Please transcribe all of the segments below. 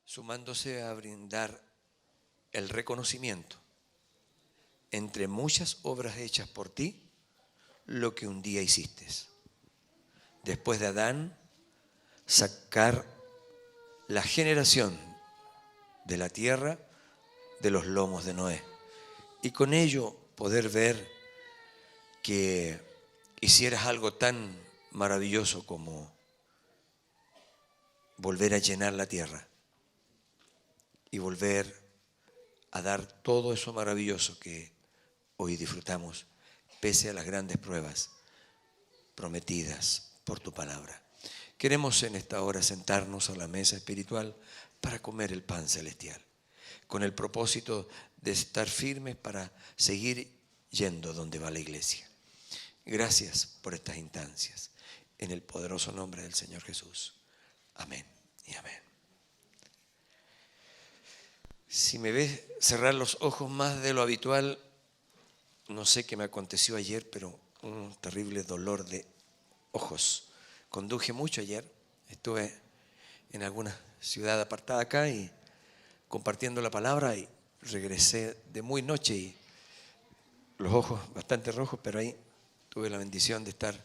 sumándose a brindar el reconocimiento entre muchas obras hechas por ti, lo que un día hiciste. Después de Adán, sacar la generación de la tierra de los lomos de Noé. Y con ello poder ver que hicieras algo tan maravilloso como volver a llenar la tierra y volver a dar todo eso maravilloso que hoy disfrutamos, pese a las grandes pruebas prometidas por tu palabra. Queremos en esta hora sentarnos a la mesa espiritual para comer el pan celestial, con el propósito de estar firmes para seguir yendo donde va la iglesia. Gracias por estas instancias. En el poderoso nombre del Señor Jesús. Amén y amén. Si me ves cerrar los ojos más de lo habitual, no sé qué me aconteció ayer, pero un terrible dolor de ojos. Conduje mucho ayer, estuve en alguna ciudad apartada acá y compartiendo la palabra y regresé de muy noche y los ojos bastante rojos, pero ahí tuve la bendición de estar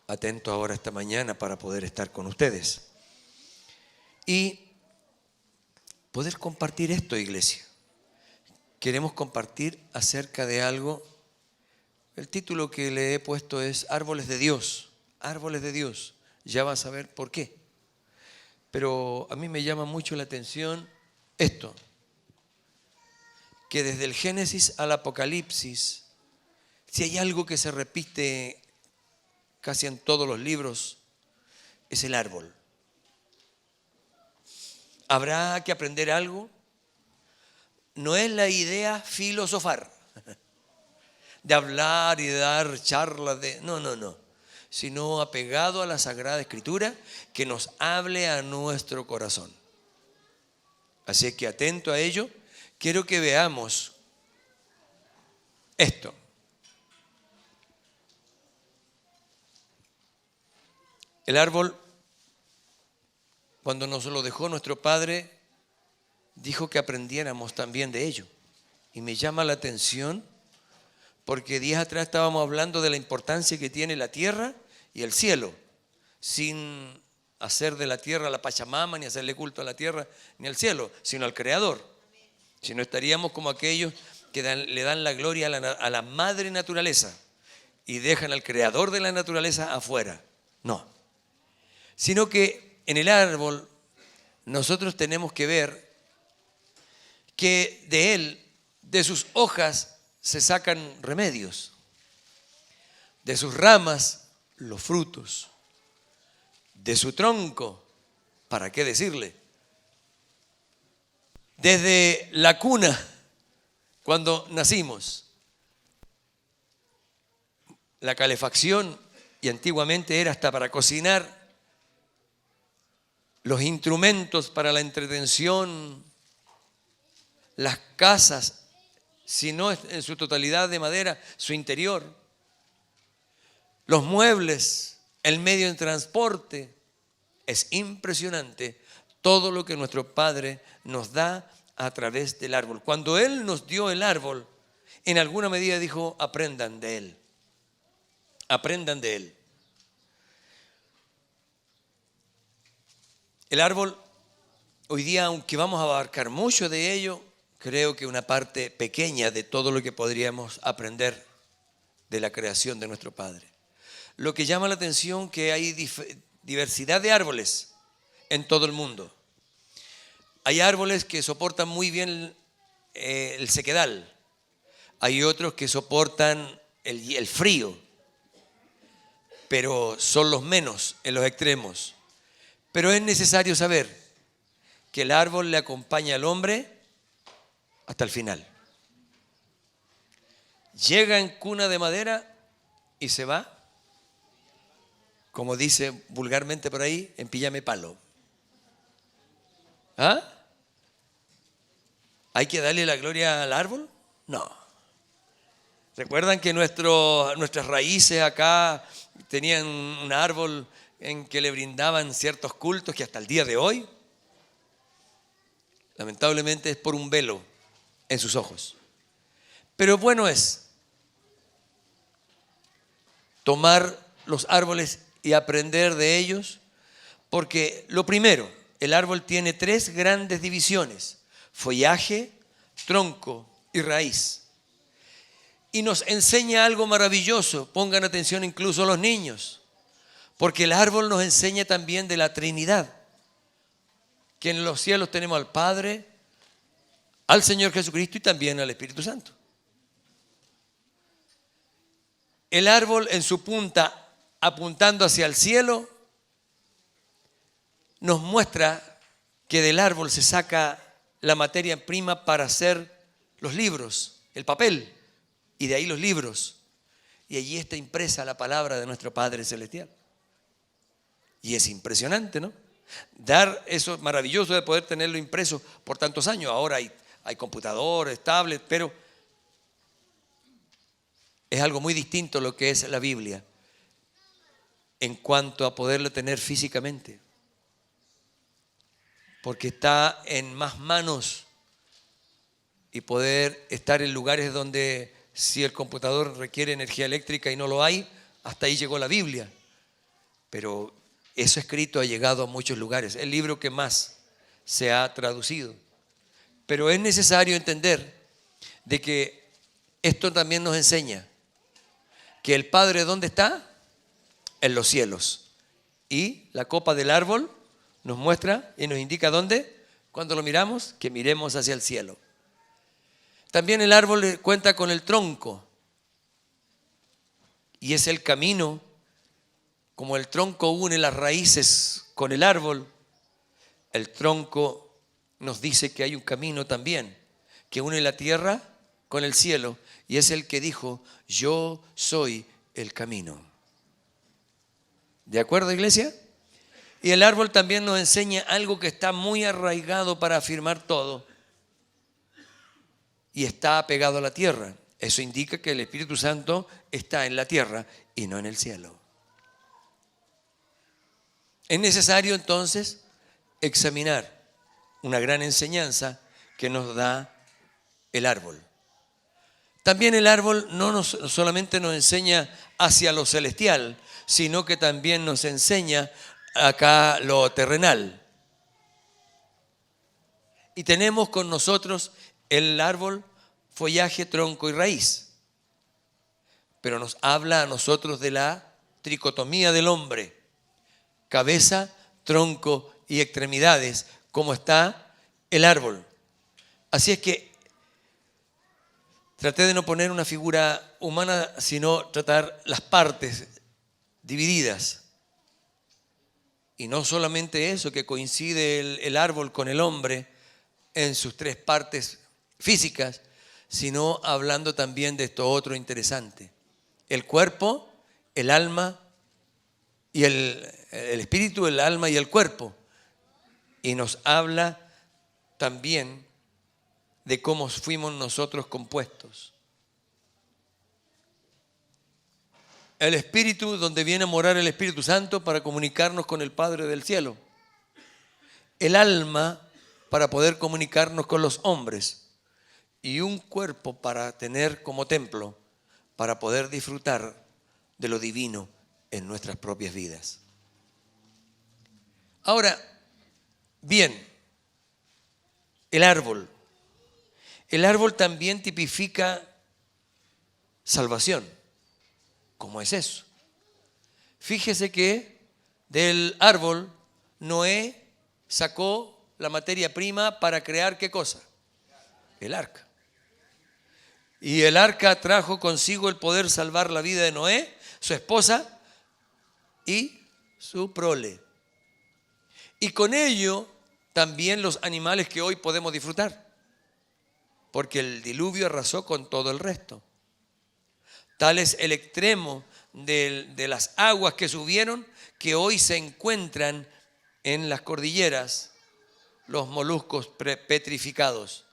atento ahora esta mañana para poder estar con ustedes y poder compartir esto, iglesia. Queremos compartir acerca de algo. El título que le he puesto es Árboles de Dios. Árboles de Dios. Ya vas a ver por qué. Pero a mí me llama mucho la atención esto, que desde el Génesis al Apocalipsis, si hay algo que se repite casi en todos los libros, es el árbol. ¿Habrá que aprender algo? No es la idea filosofar, de hablar y de dar charlas de... No, sino apegado a la Sagrada Escritura que nos hable a nuestro corazón. Así que atento a ello, quiero que veamos esto. El árbol, cuando nos lo dejó nuestro Padre, dijo que aprendiéramos también de ello. Y me llama la atención porque días atrás estábamos hablando de la importancia que tiene la tierra y el cielo, sin hacer de la tierra la Pachamama, ni hacerle culto a la tierra ni al cielo, sino al Creador. Si no, estaríamos como aquellos que le dan la gloria a la madre naturaleza y dejan al Creador de la naturaleza afuera. No, sino que en el árbol nosotros tenemos que ver que de él, de sus hojas, se sacan remedios, de sus ramas los frutos, de su tronco, ¿para qué decirle? Desde la cuna, cuando nacimos, la calefacción, y antiguamente era hasta para cocinar, los instrumentos para la entretención, las casas, si no en su totalidad de madera, su interior, los muebles, el medio de transporte. Es impresionante todo lo que nuestro Padre nos da a través del árbol. Cuando Él nos dio el árbol, en alguna medida dijo, aprendan de Él. Aprendan de Él. El árbol, hoy día, aunque vamos a abarcar mucho de ello, creo que una parte pequeña de todo lo que podríamos aprender de la creación de nuestro Padre. Lo que llama la atención es que hay diversidad de árboles en todo el mundo. Hay árboles que soportan muy bien el sequedal. Hay otros que soportan el frío, pero son los menos en los extremos. Pero es necesario saber que el árbol le acompaña al hombre hasta el final. Llega en cuna de madera y se va, como dice vulgarmente por ahí, en pijame palo. ¿Ah? ¿Hay que darle la gloria al árbol? No. ¿Recuerdan que nuestras raíces acá tenían un árbol en que le brindaban ciertos cultos que hasta el día de hoy, lamentablemente, es por un velo en sus ojos. Pero bueno es tomar los árboles y aprender de ellos, porque lo primero, el árbol tiene 3 grandes divisiones: follaje, tronco y raíz. Y nos enseña algo maravilloso, pongan atención incluso los niños, porque el árbol nos enseña también de la Trinidad, que en los cielos tenemos al Padre, al Señor Jesucristo y también al Espíritu Santo. El árbol en su punta, apuntando hacia el cielo, nos muestra que del árbol se saca la materia prima para hacer los libros, el papel, y de ahí los libros. Y allí está impresa la palabra de nuestro Padre Celestial. Y es impresionante, ¿no? Dar eso maravilloso de poder tenerlo impreso por tantos años. Ahora hay computadores, tablets, pero es algo muy distinto lo que es la Biblia en cuanto a poderlo tener físicamente, porque está en más manos y poder estar en lugares donde, si el computador requiere energía eléctrica y no lo hay, hasta ahí llegó la Biblia. Pero eso escrito ha llegado a muchos lugares, el libro que más se ha traducido. Pero es necesario entender de que esto también nos enseña que el Padre, ¿dónde está? En los cielos. Y la copa del árbol nos muestra y nos indica dónde, cuando lo miramos, que miremos hacia el cielo. También el árbol cuenta con el tronco, y es el camino. Como el tronco une las raíces con el árbol, el tronco nos dice que hay un camino también que une la tierra con el cielo, y es el que dijo: yo soy el camino. ¿De acuerdo, iglesia? Y el árbol también nos enseña algo que está muy arraigado para afirmar todo, y está pegado a la tierra. Eso indica que el Espíritu Santo está en la tierra y no en el cielo. Es necesario entonces examinar una gran enseñanza que nos da el árbol. También el árbol no solamente nos enseña hacia lo celestial, sino que también nos enseña acá lo terrenal. Y tenemos con nosotros el árbol, follaje, tronco y raíz. Pero nos habla a nosotros de la tricotomía del hombre: cabeza, tronco y extremidades, como está el árbol. Así es que traté de no poner una figura humana, sino tratar las partes divididas. Y no solamente eso, que coincide el árbol con el hombre en sus 3 partes físicas, sino hablando también de esto otro interesante: el cuerpo, el alma y el espíritu, el alma y el cuerpo. Y nos habla también de cómo fuimos nosotros compuestos. El espíritu, donde viene a morar el Espíritu Santo para comunicarnos con el Padre del cielo. El alma, para poder comunicarnos con los hombres. Y un cuerpo para tener como templo, para poder disfrutar de lo divino en nuestras propias vidas. Ahora, bien, el árbol. El árbol también tipifica salvación. ¿Cómo es eso? Fíjese que del árbol Noé sacó la materia prima para crear ¿qué cosa? El arca. Y el arca trajo consigo el poder salvar la vida de Noé, su esposa y su prole. Y con ello también los animales que hoy podemos disfrutar, porque el diluvio arrasó con todo el resto. Tal es el extremo de las aguas que subieron, que hoy se encuentran en las cordilleras los moluscos petrificados.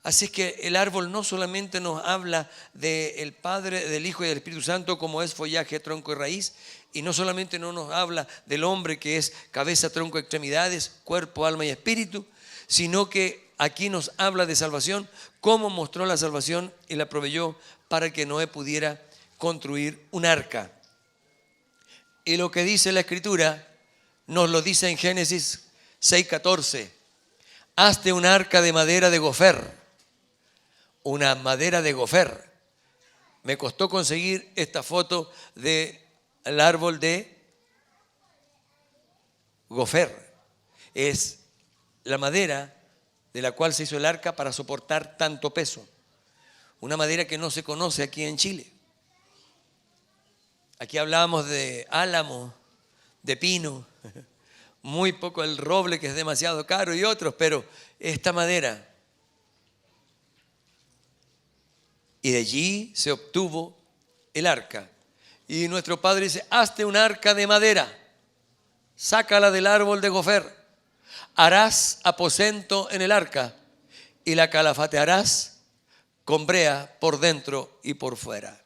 Así es que el árbol no solamente nos habla del Padre, del Hijo y del Espíritu Santo como es follaje, tronco y raíz, y no solamente no nos habla del hombre que es cabeza, tronco, extremidades, cuerpo, alma y espíritu, sino que aquí nos habla de salvación, cómo mostró la salvación y la proveyó para que Noé pudiera construir un arca. Y lo que dice la Escritura nos lo dice en Génesis 6:14. Hazte un arca de madera de gofer. Una madera de gofer. Me costó conseguir esta foto del árbol de gofer. Es la madera de la cual se hizo el arca para soportar tanto peso. Una madera que no se conoce aquí en Chile. Aquí hablábamos de álamo, de pino, muy poco el roble, que es demasiado caro, y otros, pero esta madera. Y de allí se obtuvo el arca. Y nuestro Padre dice, hazte un arca de madera, sácala del árbol de gofer, harás aposento en el arca y la calafatearás con brea por dentro y por fuera.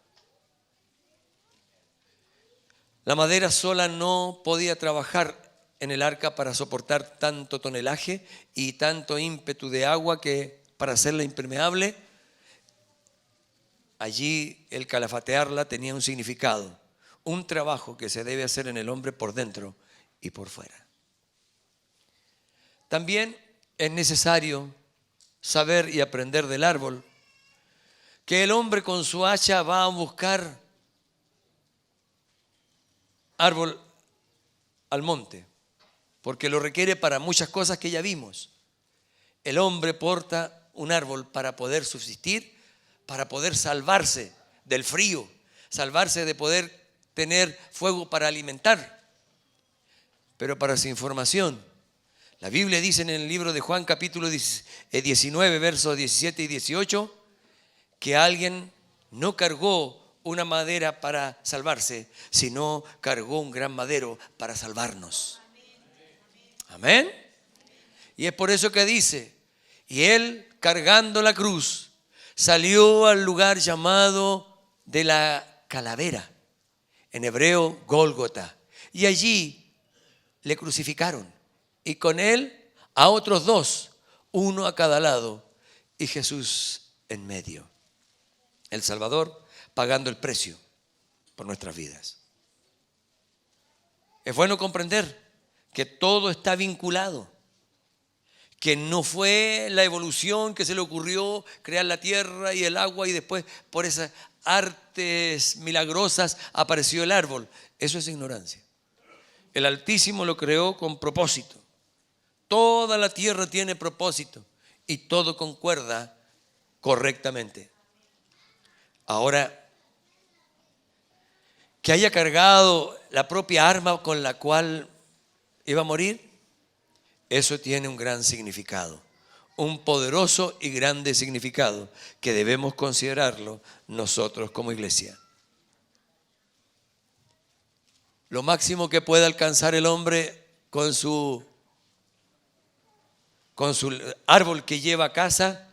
La madera sola no podía trabajar en el arca para soportar tanto tonelaje y tanto ímpetu de agua que para hacerla impermeable. Allí el calafatearla tenía un significado, un trabajo que se debe hacer en el hombre por dentro y por fuera. También es necesario saber y aprender del árbol que el hombre con su hacha va a buscar árbol al monte, porque lo requiere para muchas cosas que ya vimos. El hombre porta un árbol para poder subsistir, para poder salvarse del frío, salvarse de poder tener fuego para alimentar. Pero para su información, la Biblia dice en el libro de Juan capítulo 19, versos 17 y 18, que alguien no cargó una madera para salvarse, sino cargó un gran madero para salvarnos. Amén. Y es por eso que dice, y él cargando la cruz salió al lugar llamado de la calavera, en hebreo Gólgota, y allí le crucificaron, y con él a otros dos, uno a cada lado, y Jesús en medio. El Salvador pagando el precio por nuestras vidas. Es bueno comprender que todo está vinculado, que no fue la evolución que se le ocurrió crear la tierra y el agua y después por esas artes milagrosas apareció el árbol. Eso es ignorancia. El Altísimo lo creó con propósito. Toda la tierra tiene propósito y todo concuerda correctamente. Ahora, que haya cargado la propia arma con la cual iba a morir, eso tiene un gran significado, un poderoso y grande significado que debemos considerarlo nosotros como iglesia. Lo máximo que puede alcanzar el hombre con su árbol que lleva a casa,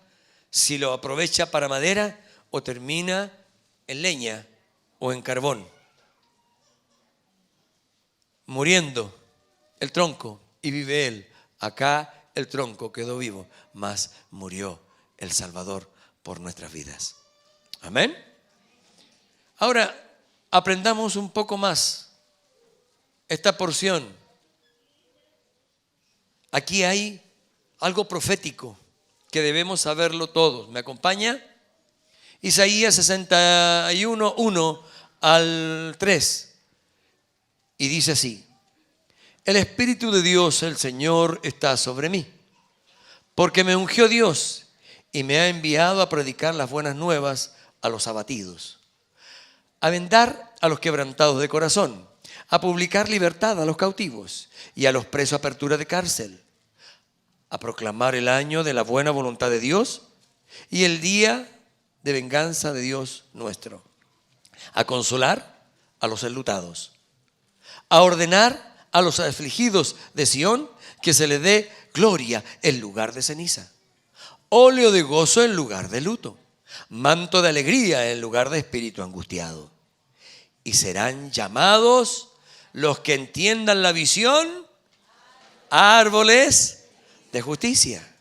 si lo aprovecha para madera o termina en leña o en carbón, muriendo el tronco y vive él. Acá el tronco quedó vivo, mas murió el Salvador por nuestras vidas. Amén. Ahora aprendamos un poco más esta porción. Aquí hay algo profético que debemos saberlo todos. ¿Me acompaña? Isaías 61, 1 al 3. Y dice así: el Espíritu de Dios, el Señor, está sobre mí, porque me ungió Dios y me ha enviado a predicar las buenas nuevas a los abatidos, a vendar a los quebrantados de corazón, a publicar libertad a los cautivos y a los presos apertura de cárcel, a proclamar el año de la buena voluntad de Dios y el día de venganza de Dios nuestro, a consolar a los enlutados, a ordenar a los afligidos de Sión que se les dé gloria en lugar de ceniza, óleo de gozo en lugar de luto, manto de alegría en lugar de espíritu angustiado. Y serán llamados los que entiendan la visión, árboles de justicia.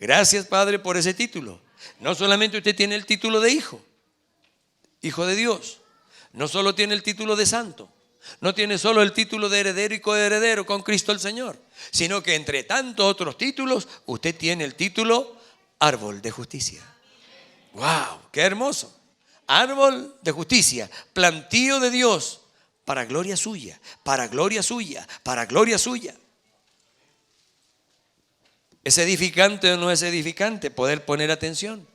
Gracias, Padre, por ese título. No solamente usted tiene el título de hijo, hijo de Dios. No solo tiene el título de santo. No tiene solo el título de heredero y coheredero con Cristo el Señor, sino que entre tantos otros títulos, usted tiene el título árbol de justicia. ¡Wow! ¡Qué hermoso! Árbol de justicia, plantío de Dios, para gloria suya, para gloria suya, para gloria suya. ¿Es edificante o no es edificante? Poder poner atención.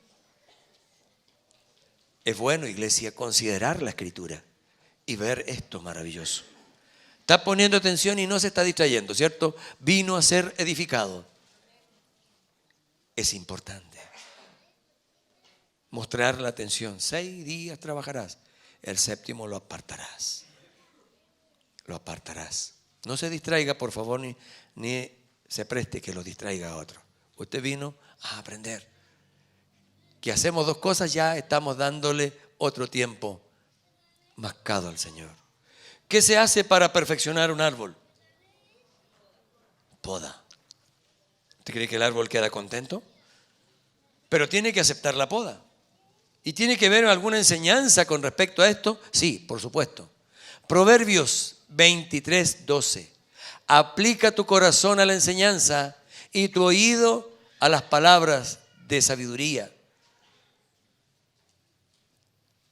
Es bueno, iglesia, considerar la Escritura y ver esto maravilloso. Está poniendo atención y no se está distrayendo, ¿cierto? Vino a ser edificado. Es importante mostrar la atención. 6 días trabajarás, el 7º lo apartarás. Lo apartarás. No se distraiga, por favor, ni se preste que lo distraiga a otro. Usted vino a aprender. Que hacemos 2 cosas, ya estamos dándole otro tiempo mascado al Señor. ¿Qué se hace para perfeccionar un árbol? Poda. ¿Usted cree que el árbol queda contento? Pero tiene que aceptar la poda. ¿Y tiene que ver alguna enseñanza con respecto a esto? Sí, por supuesto. Proverbios 23:12. Aplica tu corazón a la enseñanza y tu oído a las palabras de sabiduría.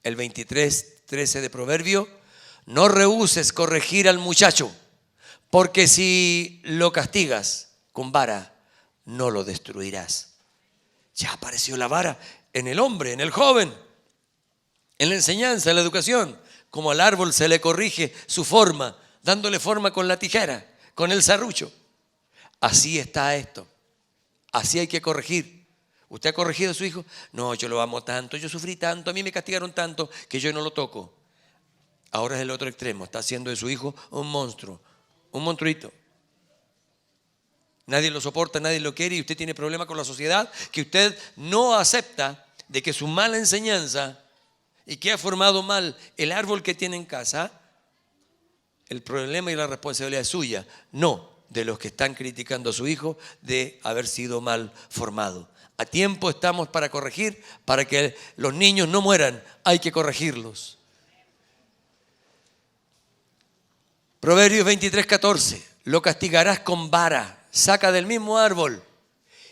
El 23:13 de Proverbio. No rehúses corregir al muchacho, porque si lo castigas con vara, no lo destruirás. Ya apareció la vara en el hombre, en el joven, en la enseñanza, en la educación. Como al árbol se le corrige su forma, dándole forma con la tijera, con el serrucho. Así está esto. Así hay que corregir. ¿Usted ha corregido a su hijo? No, yo lo amo tanto, yo sufrí tanto, a mí me castigaron tanto que yo no lo toco. Ahora es el otro extremo, está haciendo de su hijo un monstruo, un monstruito. Nadie lo soporta, nadie lo quiere y usted tiene problemas con la sociedad que usted no acepta de que su mala enseñanza y que ha formado mal el árbol que tiene en casa, el problema y la responsabilidad es suya, no de los que están criticando a su hijo de haber sido mal formado. A tiempo estamos para corregir, para que los niños no mueran, hay que corregirlos. Proverbios 23:14. Lo castigarás con vara, saca del mismo árbol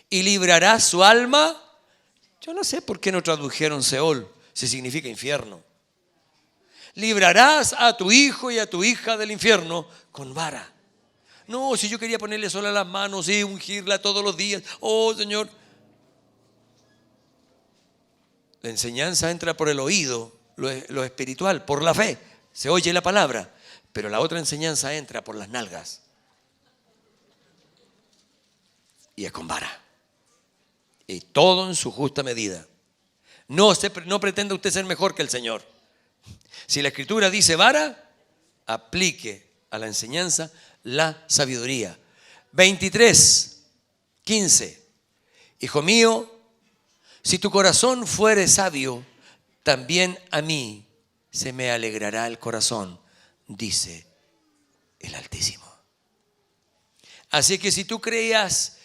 y librarás su alma. Yo no sé por qué no tradujeron Seol, si significa infierno. Librarás a tu hijo y a tu hija del infierno con vara. No, si yo quería ponerle sola las manos y ungirla todos los días. Oh, Señor. La enseñanza entra por el oído, lo espiritual, por la fe. Se oye la palabra. Pero la otra enseñanza entra por las nalgas. Y es con vara. Y todo en su justa medida. No pretenda usted ser mejor que el Señor. Si la Escritura dice vara, aplique a la enseñanza la sabiduría. 23:15. Hijo mío, si tu corazón fuere sabio, también a mí se me alegrará el corazón, dice el Altísimo. Así que si tú crías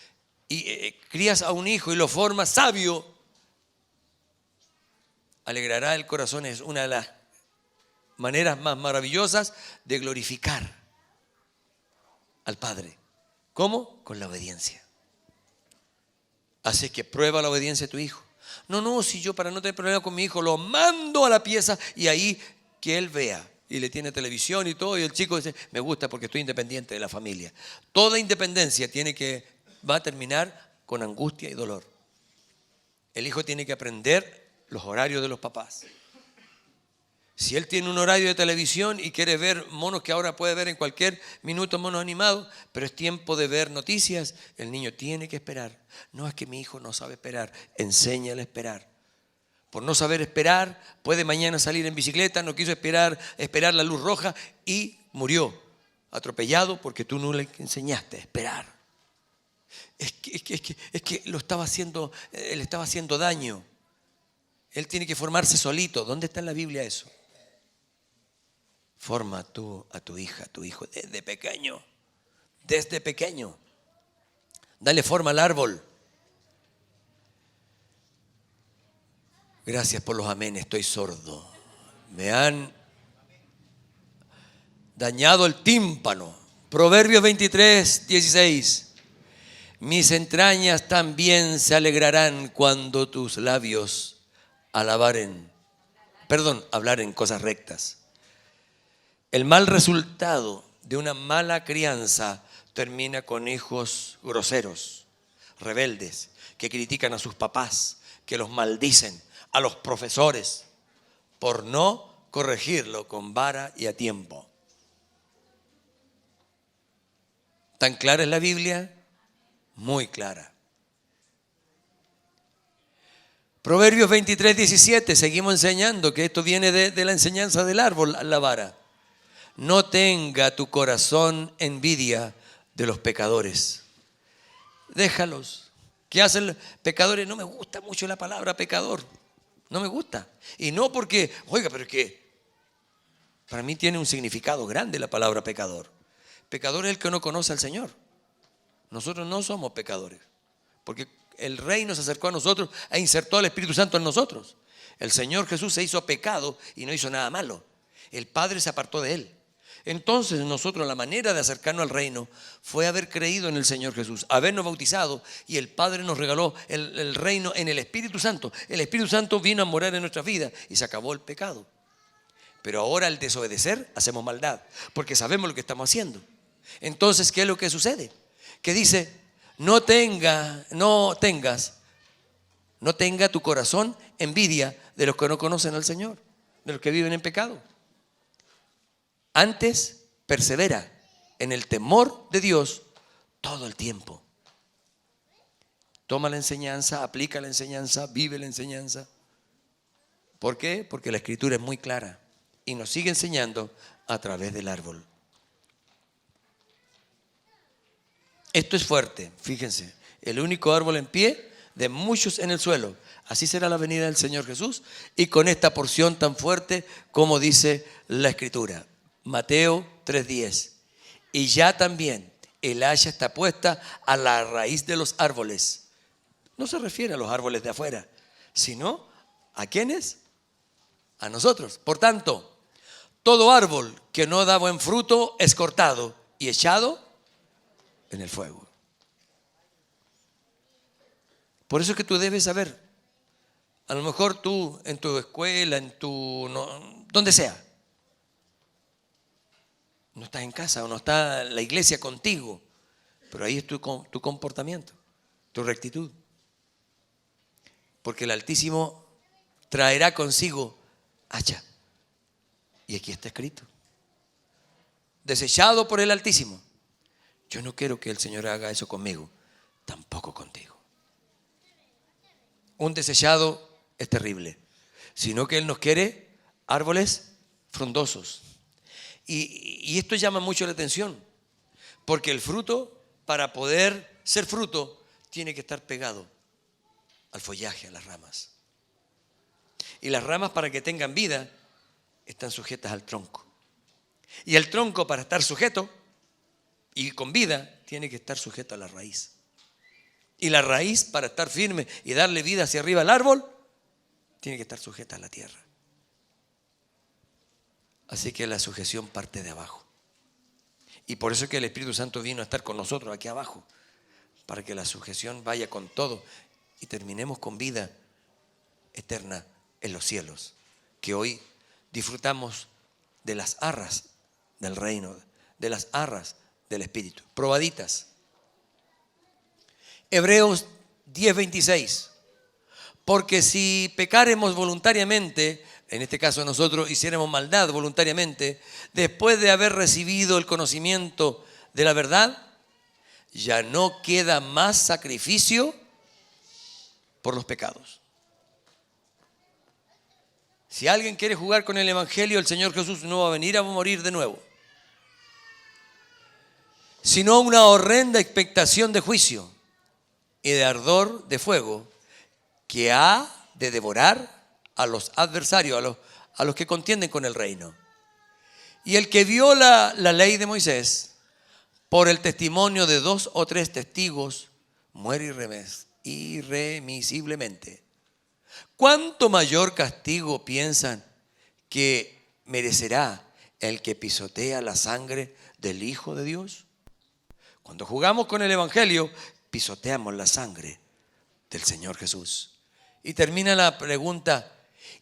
a un hijo y lo formas sabio, alegrará el corazón. Es una de las maneras más maravillosas de glorificar al Padre. ¿Cómo? Con la obediencia. Así que prueba la obediencia de tu hijo. No, si yo para no tener problema con mi hijo lo mando a la pieza y ahí que él vea. Y le tiene televisión y todo, y el chico dice, me gusta porque estoy independiente de la familia. Toda independencia va a terminar con angustia y dolor. El hijo tiene que aprender los horarios de los papás. Si él tiene un horario de televisión y quiere ver monos que ahora puede ver en cualquier minuto, monos animados, pero es tiempo de ver noticias, el niño tiene que esperar. No es que mi hijo no sabe esperar, enséñale a esperar. Por no saber esperar, puede mañana salir en bicicleta, no quiso esperar la luz roja y murió atropellado porque tú no le enseñaste a esperar. Es que lo estaba haciendo, le estaba haciendo daño. Él tiene que formarse solito. ¿Dónde está en la Biblia eso? Forma tú a tu hija, a tu hijo, desde pequeño. Desde pequeño. Dale forma al árbol. Gracias por los amén, estoy sordo. Me han dañado el tímpano. Proverbios 23, 16. Mis entrañas también se alegrarán cuando tus labios hablaren cosas rectas. El mal resultado de una mala crianza termina con hijos groseros, rebeldes, que critican a sus papás, que los maldicen, a los profesores, por no corregirlo con vara y a tiempo. ¿Tan clara es la Biblia? Muy clara. Proverbios 23, 17, seguimos enseñando que esto viene de la enseñanza del árbol, la vara. No tenga tu corazón envidia de los pecadores. Déjalos. ¿Qué hacen los pecadores? No me gusta mucho la palabra pecador. No me gusta. Y no porque, oiga, pero es que para mí tiene un significado grande la palabra pecador. Pecador es el que no conoce al Señor. Nosotros no somos pecadores. Porque el Rey nos acercó a nosotros e insertó al Espíritu Santo en nosotros. El Señor Jesús se hizo pecado y no hizo nada malo. El Padre se apartó de Él. Entonces nosotros la manera de acercarnos al reino fue haber creído en el Señor Jesús, habernos bautizado, y el Padre nos regaló el reino en el Espíritu Santo. El Espíritu Santo vino a morar en nuestras vidas y se acabó el pecado. Pero ahora al desobedecer hacemos maldad, porque sabemos lo que estamos haciendo. Entonces, ¿qué es lo que sucede? Que dice, no tenga tu corazón envidia de los que no conocen al Señor, de los que viven en pecado. Antes, persevera en el temor de Dios todo el tiempo. Toma la enseñanza, aplica la enseñanza, vive la enseñanza. ¿Por qué? Porque la Escritura es muy clara y nos sigue enseñando a través del árbol. Esto es fuerte, fíjense. El único árbol en pie de muchos en el suelo. Así será la venida del Señor Jesús, y con esta porción tan fuerte como dice la Escritura. Mateo 3:10. Y ya también el hacha está puesta a la raíz de los árboles. No se refiere a los árboles de afuera, sino ¿a quiénes? A nosotros. Por tanto, todo árbol que no da buen fruto es cortado y echado en el fuego. Por eso es que tú debes saber. A lo mejor tú en tu escuela, donde sea, no estás en casa o no está la iglesia contigo, pero ahí es tu comportamiento, tu rectitud. Porque el Altísimo traerá consigo hacha. Y aquí está escrito: desechado por el Altísimo. Yo no quiero que el Señor haga eso conmigo, tampoco contigo. Un desechado es terrible, sino que Él nos quiere árboles frondosos. Y esto llama mucho la atención, porque el fruto, para poder ser fruto, tiene que estar pegado al follaje, a las ramas. Y las ramas, para que tengan vida, están sujetas al tronco. Y el tronco, para estar sujeto y con vida, tiene que estar sujeto a la raíz. Y la raíz, para estar firme y darle vida hacia arriba al árbol, tiene que estar sujeta a la tierra. Así que la sujeción parte de abajo. Y por eso es que el Espíritu Santo vino a estar con nosotros aquí abajo, para que la sujeción vaya con todo y terminemos con vida eterna en los cielos, que hoy disfrutamos de las arras del reino, de las arras del Espíritu, probaditas. Hebreos 10:26. Porque si pecáremos voluntariamente, en este caso nosotros hiciéramos maldad voluntariamente, después de haber recibido el conocimiento de la verdad, ya no queda más sacrificio por los pecados. Si alguien quiere jugar con el Evangelio, el Señor Jesús no va a venir a morir de nuevo, sino una horrenda expectación de juicio. y de ardor de fuego que ha de devorar a los adversarios, a los que contienden con el reino. Y el que viola la ley de Moisés por el testimonio de 2 o 3 testigos muere irremisiblemente. ¿Cuánto mayor castigo piensan que merecerá el que pisotea la sangre del Hijo de Dios? Cuando jugamos con el Evangelio, pisoteamos la sangre del Señor Jesús. Y termina la pregunta: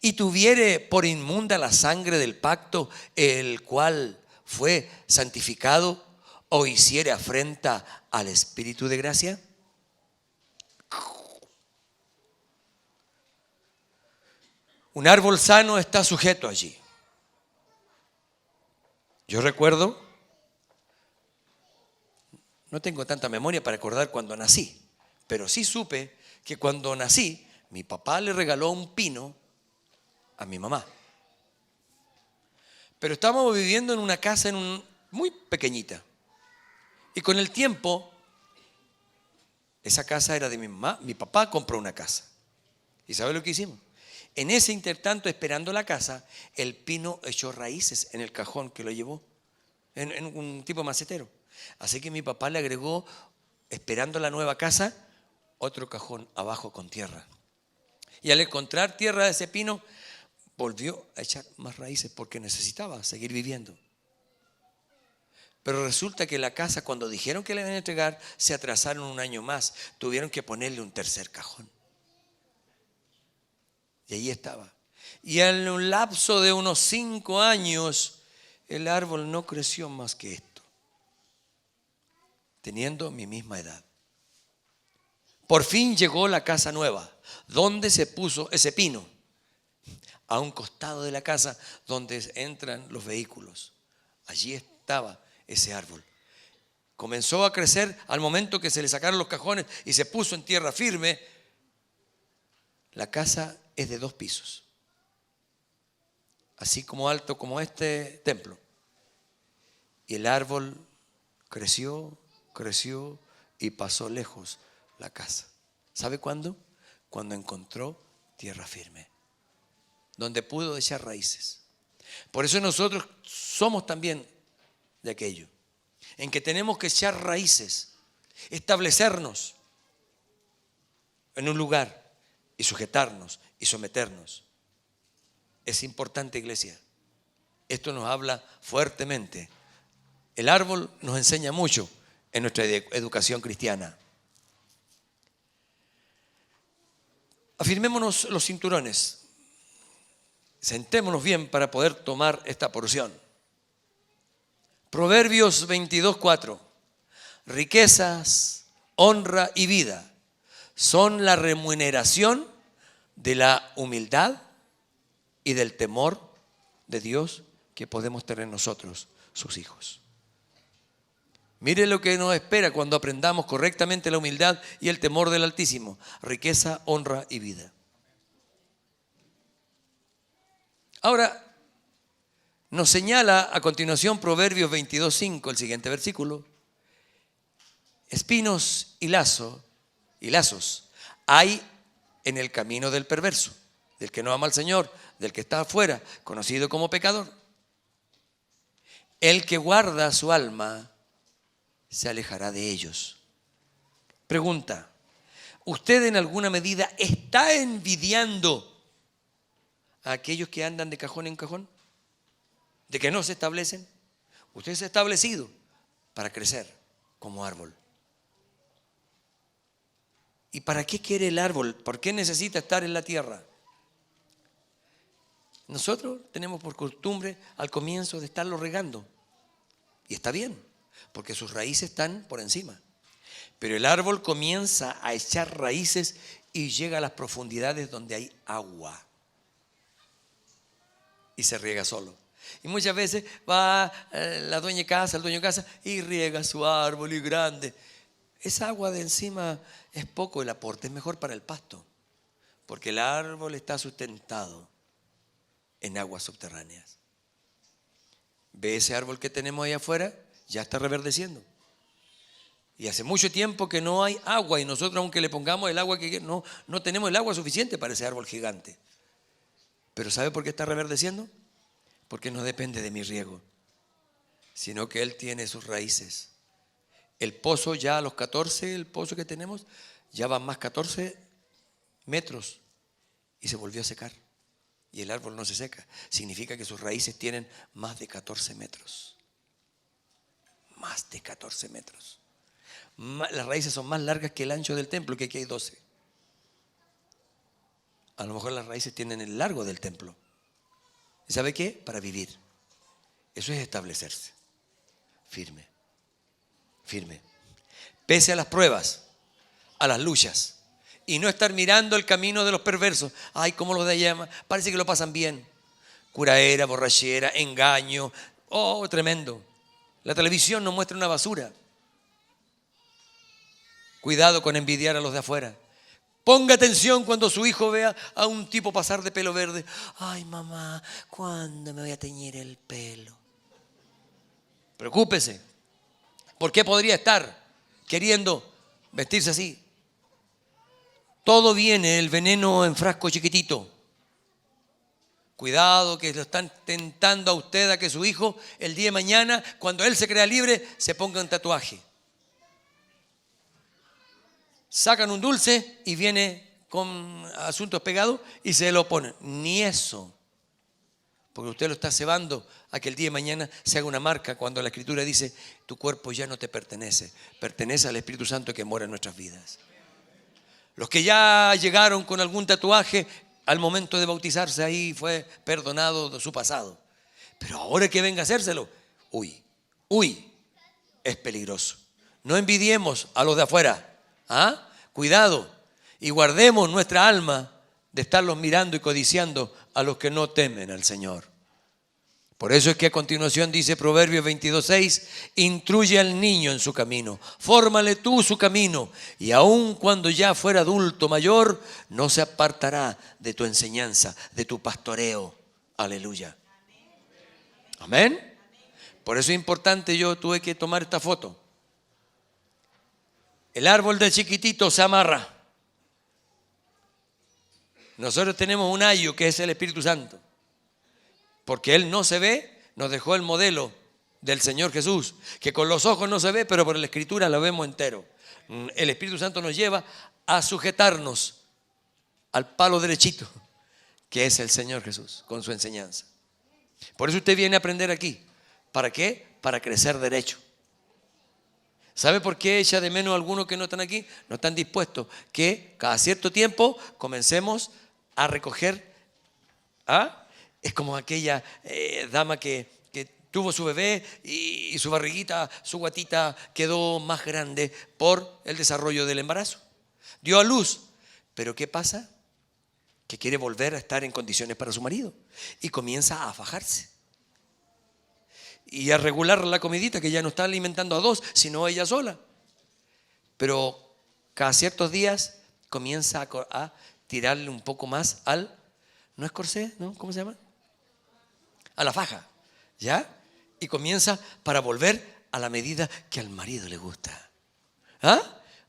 ¿y tuviere por inmunda la sangre del pacto, el cual fue santificado, o hiciere afrenta al Espíritu de gracia? Un árbol sano está sujeto allí. Yo recuerdo, no tengo tanta memoria para recordar cuando nací, pero sí supe que cuando nací, mi papá le regaló un pino a mi mamá. Pero estábamos viviendo en una casa muy pequeñita. Y con el tiempo, esa casa era de mi mamá, mi papá compró una casa. ¿Y sabe lo que hicimos? En ese intertanto, esperando la casa, el pino echó raíces en el cajón que lo llevó, en un tipo macetero. Así que mi papá le agregó, esperando la nueva casa, otro cajón abajo con tierra. Y al encontrar tierra de ese pino, volvió a echar más raíces porque necesitaba seguir viviendo. Pero resulta que la casa, cuando dijeron que le iban a entregar, se atrasaron un año más. Tuvieron que ponerle un tercer cajón. Y ahí estaba. Y en un lapso de unos 5 años, el árbol no creció más que esto, teniendo mi misma edad. Por fin llegó la casa nueva. ¿Dónde se puso ese pino? A un costado de la casa donde entran los vehículos. Allí estaba ese árbol. Comenzó a crecer al momento que se le sacaron los cajones y se puso en tierra firme. La casa es de 2 pisos, así como alto como este templo. Y el árbol creció y pasó lejos la casa. ¿Sabe cuándo? Cuando encontró tierra firme, donde pudo echar raíces. Por eso nosotros somos también de aquello, en que tenemos que echar raíces, establecernos en un lugar y sujetarnos y someternos. Es importante, iglesia. Esto nos habla fuertemente. El árbol nos enseña mucho en nuestra educación cristiana. Afirmémonos los cinturones. Sentémonos bien para poder tomar esta porción. Proverbios 22:4. Riquezas, honra y vida son la remuneración de la humildad y del temor de Dios que podemos tener nosotros, sus hijos. Mire lo que nos espera cuando aprendamos correctamente la humildad y el temor del Altísimo: riqueza, honra y vida. Ahora, nos señala a continuación Proverbios 22:5, el siguiente versículo: espinos y lazos hay en el camino del perverso, del que no ama al Señor, del que está afuera, conocido como pecador. El que guarda su alma se alejará de ellos. Pregunta: ¿usted en alguna medida está envidiando a aquellos que andan de cajón en cajón? ¿De que no se establecen? Usted se ha establecido para crecer como árbol. ¿Y para qué quiere el árbol? ¿Por qué necesita estar en la tierra? Nosotros tenemos por costumbre al comienzo de estarlo regando. Y está bien, porque sus raíces están por encima. Pero el árbol comienza a echar raíces y llega a las profundidades donde hay agua. Y se riega solo. Y muchas veces va la dueña de casa, el dueño de casa, y riega su árbol y grande. Esa agua de encima es poco el aporte, es mejor para el pasto, porque el árbol está sustentado en aguas subterráneas. ¿Ve ese árbol que tenemos ahí afuera? Ya está reverdeciendo. Y hace mucho tiempo que no hay agua y nosotros, aunque le pongamos el agua que no tenemos el agua suficiente para ese árbol gigante. Pero ¿sabe por qué está reverdeciendo? Porque no depende de mi riego, sino que él tiene sus raíces. El pozo ya a los 14, el pozo que tenemos, ya van más 14 metros y se volvió a secar. Y el árbol no se seca. Significa que sus raíces tienen más de 14 metros. Más de 14 metros. Las raíces son más largas que el ancho del templo, que aquí hay 12. A lo mejor las raíces tienen el largo del templo. ¿Y sabe qué? Para vivir. Eso es establecerse. Firme. Firme. Pese a las pruebas, a las luchas. Y no estar mirando el camino de los perversos. Ay, cómo los de allá, parece que lo pasan bien. Curaera, borrachera, engaño. Oh, tremendo. La televisión nos muestra una basura. Cuidado con envidiar a los de afuera. Ponga atención cuando su hijo vea a un tipo pasar de pelo verde. Ay, mamá, ¿cuándo me voy a teñir el pelo? Preocúpese. ¿Por qué podría estar queriendo vestirse así? Todo viene, el veneno en frasco chiquitito. Cuidado que lo están tentando a usted a que su hijo el día de mañana, cuando él se crea libre, se ponga un tatuaje. Sacan un dulce y viene con asuntos pegados y se lo ponen. Ni eso. Porque usted lo está cebando a que el día de mañana se haga una marca cuando la Escritura dice, tu cuerpo ya no te pertenece, pertenece al Espíritu Santo que mora en nuestras vidas. Los que ya llegaron con algún tatuaje, al momento de bautizarse ahí fue perdonado de su pasado. Pero ahora que venga a hacérselo, uy, es peligroso. No envidiemos a los de afuera. ¿Ah? Cuidado y guardemos nuestra alma de estarlos mirando y codiciando a los que no temen al Señor. Por eso es que a continuación dice Proverbios 22:6, instruye al niño en su camino, fórmale tú su camino, y aun cuando ya fuera adulto mayor, no se apartará de tu enseñanza, de tu pastoreo. Aleluya. Amén. Por eso es importante, yo tuve que tomar esta foto. El árbol del chiquitito se amarra. Nosotros tenemos un ayo que es el Espíritu Santo. Porque Él no se ve, nos dejó el modelo del Señor Jesús, que con los ojos no se ve, pero por la Escritura lo vemos entero. El Espíritu Santo nos lleva a sujetarnos al palo derechito, que es el Señor Jesús, con su enseñanza. Por eso usted viene a aprender aquí. ¿Para qué? Para crecer derecho. ¿Sabe por qué echa de menos a algunos que no están aquí? No están dispuestos que cada cierto tiempo comencemos a recoger. Es como aquella dama que tuvo su bebé y su barriguita, su guatita quedó más grande por el desarrollo del embarazo. Dio a luz. Pero ¿qué pasa? Que quiere volver a estar en condiciones para su marido y comienza a fajarse. Y a regular la comidita, que ya no está alimentando a dos, sino a ella sola. Pero cada ciertos días comienza a tirarle un poco más al, ¿no es corsé? ¿No? ¿Cómo se llama? A la faja, ¿ya? Y comienza para volver a la medida que al marido le gusta.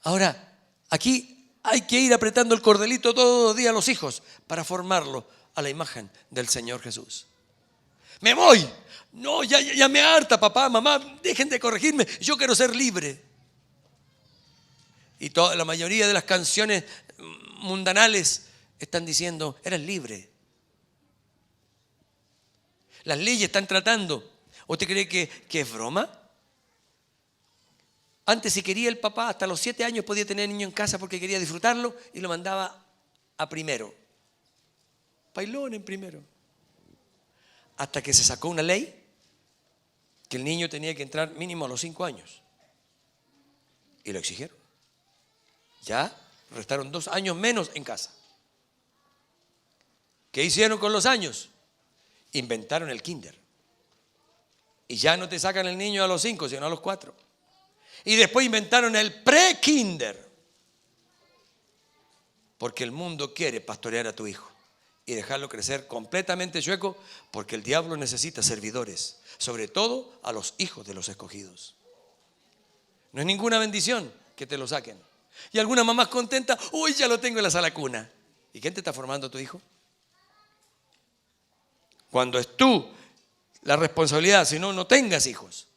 Ahora, aquí hay que ir apretando el cordelito todos los días a los hijos para formarlo a la imagen del Señor Jesús. ¡Me voy! No, ya me harta, papá, mamá, dejen de corregirme, yo quiero ser libre. Y la mayoría de las canciones mundanales están diciendo, eres libre. Las leyes están tratando. ¿Usted cree que es broma? Antes, si quería el papá, hasta los 7 años podía tener niño en casa porque quería disfrutarlo y lo mandaba a primero. Bailón en primero. Hasta que se sacó una ley que el niño tenía que entrar mínimo a los 5 años. Y lo exigieron. Ya restaron 2 años menos en casa. ¿Qué hicieron con los años? Inventaron el kinder. Y ya no te sacan el niño a los 5, sino a los 4. Y después inventaron el pre-kinder. Porque el mundo quiere pastorear a tu hijo y dejarlo crecer completamente chueco, porque el diablo necesita servidores, sobre todo a los hijos de los escogidos. No es ninguna bendición que te lo saquen. Y algunas mamás contentas, uy, ya lo tengo en la sala cuna. ¿Y quién te está formando tu hijo? Cuando es tú la responsabilidad, si no, no tengas hijos.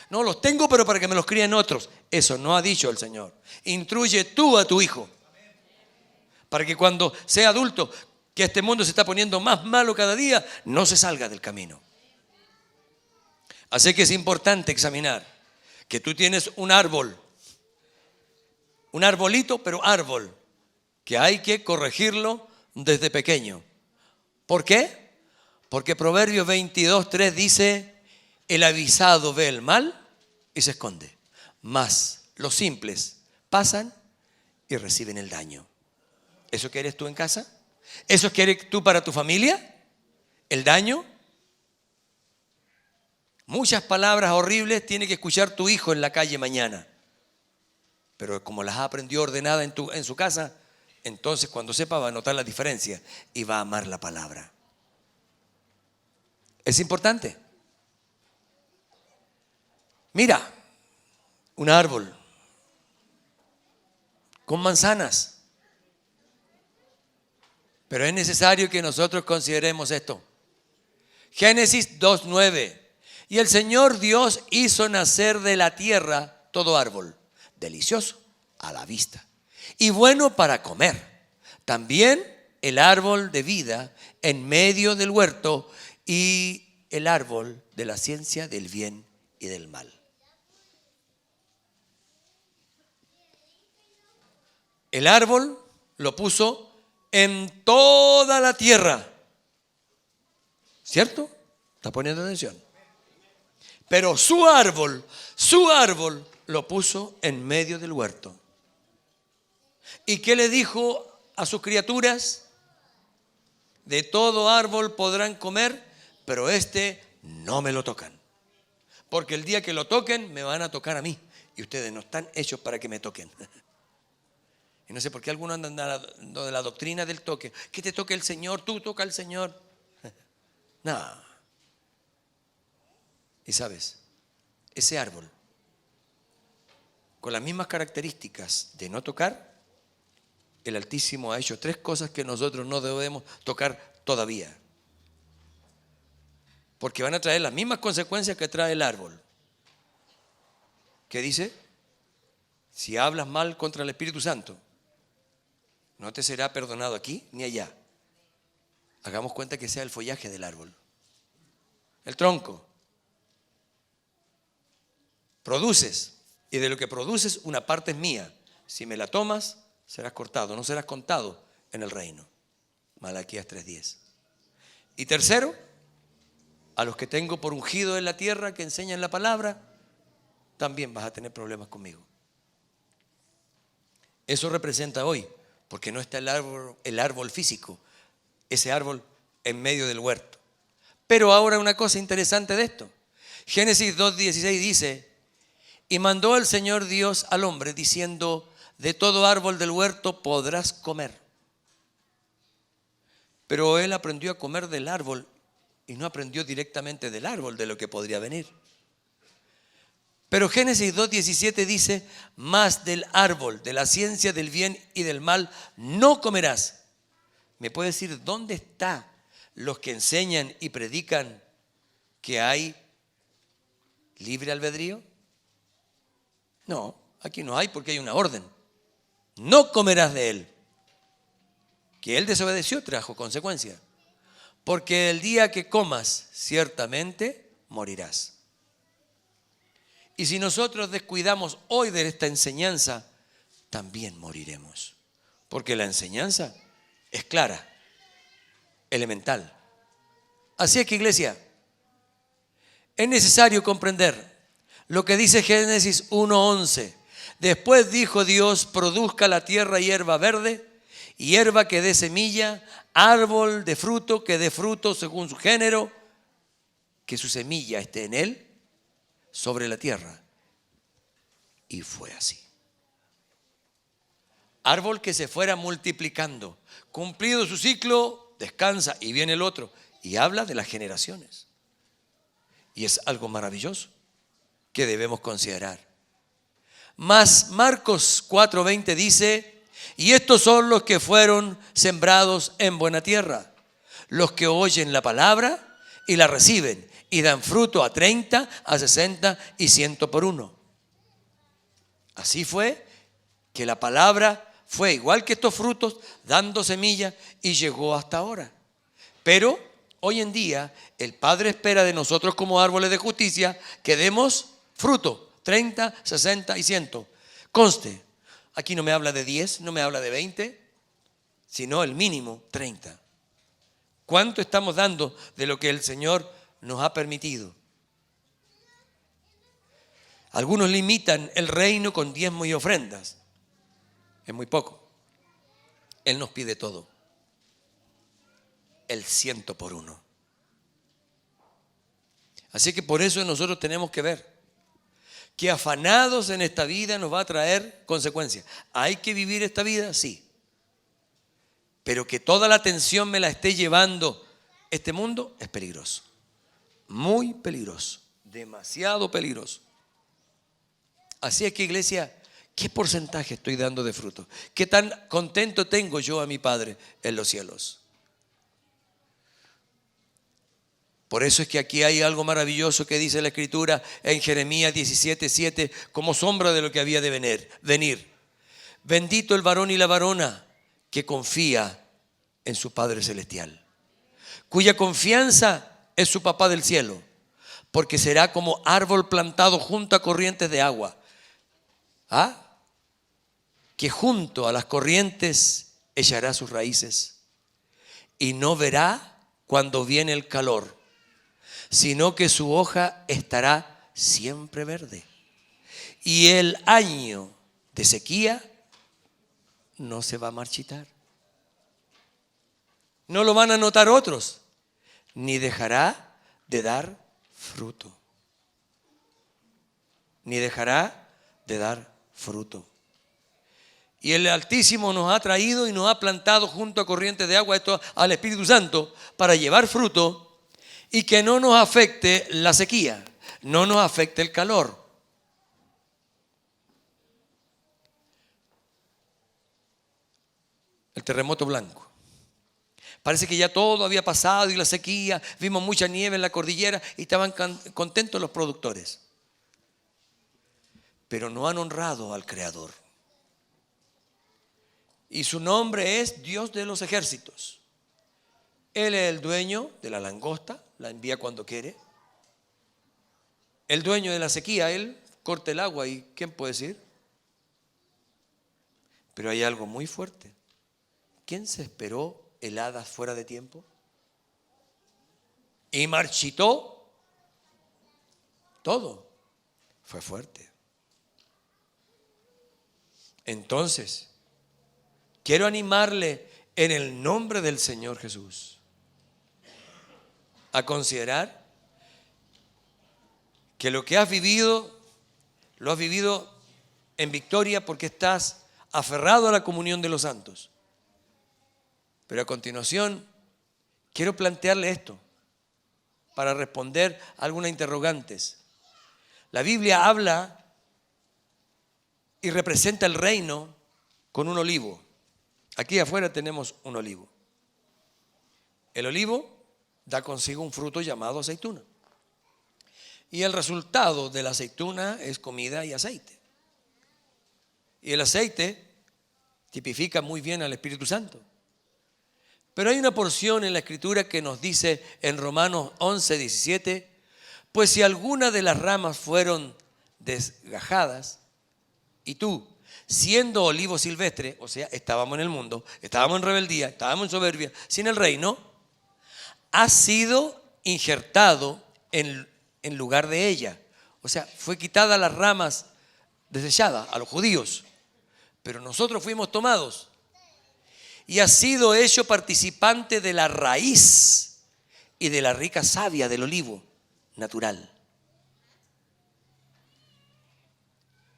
No, los tengo, pero para que me los críen otros. Eso no ha dicho el Señor. Instruye tú a tu hijo. Para que cuando sea adulto, que este mundo se está poniendo más malo cada día, no se salga del camino. Así que es importante examinar que tú tienes un árbol, un arbolito, pero árbol, que hay que corregirlo desde pequeño. ¿Por qué? Porque Proverbios 22:3 dice, el avisado ve el mal y se esconde, mas los simples pasan y reciben el daño. ¿Eso quieres tú en casa? ¿Eso quieres tú para tu familia? ¿El daño? Muchas palabras horribles tiene que escuchar tu hijo en la calle mañana. Pero como las aprendió ordenada en su casa, entonces cuando sepa va a notar la diferencia y va a amar la palabra. Es importante. Mira, un árbol con manzanas. Pero es necesario que nosotros consideremos esto. Génesis 2:9. Y el Señor Dios hizo nacer de la tierra todo árbol, delicioso a la vista y bueno para comer. También el árbol de vida en medio del huerto y el árbol de la ciencia del bien y del mal. El árbol lo puso en toda la tierra. ¿Cierto? ¿Está poniendo atención? Pero su árbol lo puso en medio del huerto. ¿Y qué le dijo a sus criaturas? De todo árbol podrán comer, pero este no me lo tocan. Porque el día que lo toquen, me van a tocar a mí. Y ustedes no están hechos para que me toquen. Y no sé por qué algunos andan dando de la doctrina del toque. Que te toque el Señor, tú toca al Señor. No. Y sabes, ese árbol, con las mismas características de no tocar, el Altísimo ha hecho 3 cosas que nosotros no debemos tocar todavía. Porque van a traer las mismas consecuencias que trae el árbol. ¿Qué dice? Si hablas mal contra el Espíritu Santo, no te será perdonado aquí ni allá. Hagamos cuenta que sea el follaje del árbol, el tronco. Produces, y de lo que produces una parte es mía. Si me la tomas, serás cortado, no serás contado en el reino. Malaquías 3:10. Y tercero, a los que tengo por ungido en la tierra que enseñan la palabra, también vas a tener problemas conmigo. Eso representa hoy, porque no está el árbol físico, ese árbol en medio del huerto. Pero ahora una cosa interesante de esto. Génesis 2:16 dice, y mandó el Señor Dios al hombre diciendo, de todo árbol del huerto podrás comer. Pero él aprendió a comer del árbol y no aprendió directamente del árbol de lo que podría venir. Pero Génesis 2:17 dice, más del árbol de la ciencia del bien y del mal no comerás. ¿Me puede decir dónde están los que enseñan y predican que hay libre albedrío? No, aquí no hay porque hay una orden. No comerás de él. Que él desobedeció trajo consecuencia. Porque el día que comas, ciertamente morirás. Y si nosotros descuidamos hoy de esta enseñanza, también moriremos. Porque la enseñanza es clara, elemental. Así es que, iglesia, es necesario comprender lo que dice Génesis 1:11. Después dijo Dios, produzca la tierra hierba verde, hierba que dé semilla, árbol de fruto que dé fruto según su género, que su semilla esté en él, sobre la tierra. Y fue así. Árbol que se fuera multiplicando. Cumplido su ciclo, descansa y viene el otro. Y habla de las generaciones. Y es algo maravilloso que debemos considerar. Mas Marcos 4:20 dice: y estos son los que fueron sembrados en buena tierra, los que oyen la palabra y la reciben y dan fruto a 30, a 60 y 100 por uno. Así fue que la palabra fue igual que estos frutos, dando semilla y llegó hasta ahora. Pero hoy en día el Padre espera de nosotros como árboles de justicia que demos fruto, 30, 60 y 100. Conste, aquí no me habla de 10, no me habla de 20, sino el mínimo 30. ¿Cuánto estamos dando de lo que el Señor nos ha permitido? Algunos limitan el reino con diezmos y ofrendas. Es muy poco. Él nos pide todo. El 100 por uno. Así que por eso nosotros tenemos que ver que afanados en esta vida nos va a traer consecuencias. ¿Hay que vivir esta vida? Sí. Pero que toda la atención me la esté llevando este mundo es peligroso. Muy peligroso. Demasiado peligroso. Así es que, iglesia, ¿qué porcentaje estoy dando de fruto? ¿Qué tan contento tengo yo a mi Padre en los cielos? Por eso es que aquí hay algo maravilloso que dice la Escritura en Jeremías 17:7, como sombra de lo que había de venir. Bendito el varón y la varona que confía en su Padre Celestial, cuya confianza es su Papá del cielo, porque será como árbol plantado junto a corrientes de agua, que junto a las corrientes echará sus raíces y no verá cuando viene el calor, sino que su hoja estará siempre verde. Y el año de sequía no se va a marchitar. No lo van a notar otros, ni dejará de dar fruto. Ni dejará de dar fruto. Y el Altísimo nos ha traído y nos ha plantado junto a corrientes de agua, esto al Espíritu Santo, para llevar fruto y que no nos afecte la sequía, no nos afecte el calor. El terremoto blanco. Parece que ya todo había pasado y la sequía, vimos mucha nieve en la cordillera y estaban contentos los productores. Pero no han honrado al Creador. Y su nombre es Dios de los ejércitos. Él es el dueño de la langosta, la envía cuando quiere. El dueño de la sequía, Él corta el agua y ¿quién puede decir? Pero hay algo muy fuerte. ¿Quién se esperó heladas fuera de tiempo? Y marchitó todo. Fue fuerte. Entonces, quiero animarle en el nombre del Señor Jesús a considerar que lo que has vivido, lo has vivido en victoria porque estás aferrado a la comunión de los santos. Pero a continuación, quiero plantearle esto para responder a algunas interrogantes. La Biblia habla y representa el reino con un olivo. Aquí afuera tenemos un olivo. El olivo da consigo un fruto llamado aceituna. Y el resultado de la aceituna es comida y aceite. Y el aceite tipifica muy bien al Espíritu Santo. Pero hay una porción en la Escritura que nos dice en Romanos 11:17, pues si alguna de las ramas fueron desgajadas, y tú, siendo olivo silvestre, o sea, estábamos en el mundo, estábamos en rebeldía, estábamos en soberbia, sin el reino, has sido injertado en lugar de ella. O sea, fue quitada las ramas desechadas a los judíos, pero nosotros fuimos tomados y has sido hecho participante de la raíz y de la rica savia del olivo natural.